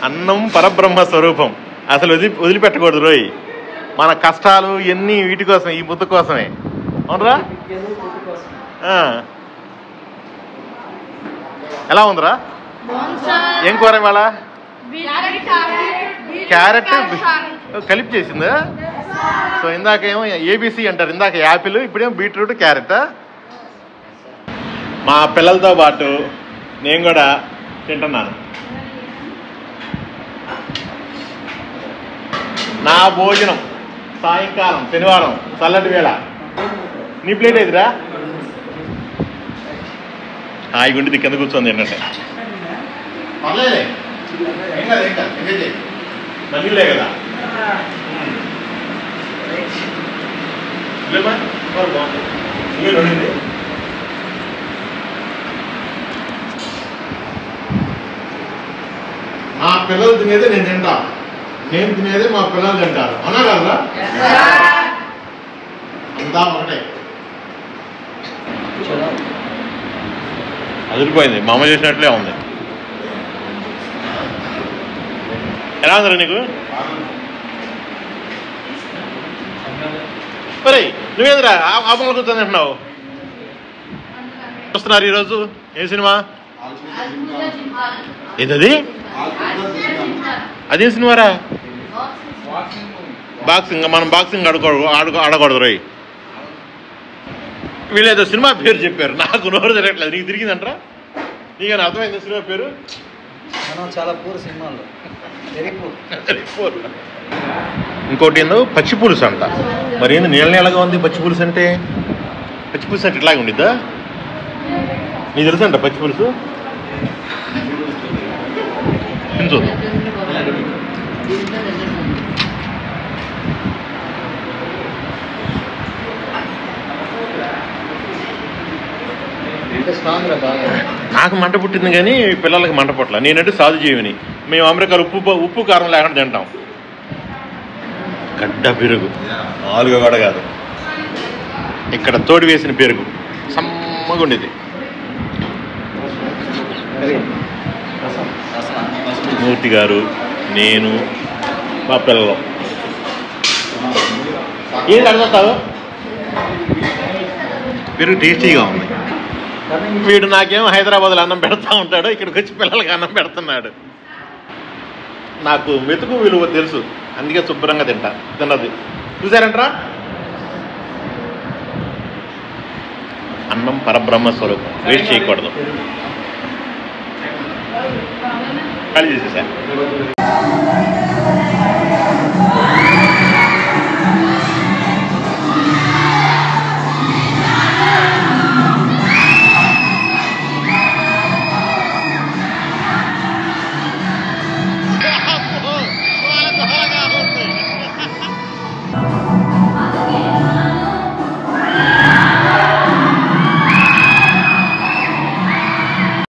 అన్నం పరబ్రహ్మ స్వరూపం. అసలు వదిలిపెట్టకూడదు రోయ్. మన కష్టాలు ఎన్ని వీటి కోసం, ఈ ముద్ద కోసమే. అవునరా? ఎలా ఉందిరా? ఏం కూర ఇవాళ? క్యారెట్ కలిపి చేసిందా? సో ఇందాకేమో ఏబీసీ అంటారు, ఇందాక యాపిల్, ఇప్పుడేమో బీట్రూట్ క్యారెట్. మా పిల్లలతో పాటు నేను కూడా తింటున్నాను. నా భోజనం సాయంకాలం శనివారం చల్లటి వేళ. నీ ప్లేట్ ఏదిరా? హాయి గుండి కింద కూర్చోంది ఏంటంటే మళ్ళీలే కదా. మా పిల్లలు తినేదే నేను తింటా, నేను తినేదే మా పిల్లలు తింటారు. అవునా కదా? అంతా ఒకటే. అదిరిపోయింది, మా అమ్మ చేసినట్లే ఉంది. ఎలా ఉందిరా నీకు? మరి నువ్వేంద్రా ఆపంలో కూర్చొని అంటున్నావు? వస్తున్నారు ఈరోజు ఏ సినిమా? ఏదది? అదేం సినిమారా? బాక్సింగ్. మనం బాక్సింగ్ ఆడకూడదు రోయ్. వీళ్ళేదో సినిమా పేరు చెప్పారు, నాకు నోరు తిరగట్లేదు. నీకు తిరిగిందంటరా? నీకైనా అర్థమైంది సినిమా పేరు? చాలా పూర్ సినిమాలు. ఇంకోటి ఏందో పచ్చి పులుసు అంట. మరి ఏంది నీళ్ళ నీళ్ళగా ఉంది పచ్చి పులుసు అంటే? పచ్చి పులుసు అంటే ఇట్లాగే ఉండిద్దా? నీకు తెలుసు అంట పచ్చి పులుసు? చూద్దాం. నాకు మంట పుట్టింది కానీ పిల్లలకి మంట పుట్టల. నేనంటే సాధు జీవిని. మేము అమెరికాలో ఉప్పు కారం లేకుండా తింటాం. గడ్డ పెరుగు, నాలుగు కూడా కాదు, ఇక్కడ తోడు వేసిన పెరుగు సమ్మగా ఉండేది. మూర్తి గారు, నేను, మా పిల్లలు. ఏది అడుగుతావు? పెరుగు టేస్టీగా ఉంది. వీడు నాకేమో హైదరాబాద్లో అన్నం పెడతా ఉంటాడు, ఇక్కడికి వచ్చి పిల్లలకి అన్నం పెడుతున్నాడు. నాకు మెతుకు విలువ తెలుసు, అందుకే శుభ్రంగా తిన్నది. చూసారంటరా? అన్నం పరబ్రహ్మ స్వరూపం, వేస్ట్ చేయకూడదు. ఖాళీ చేసేసా.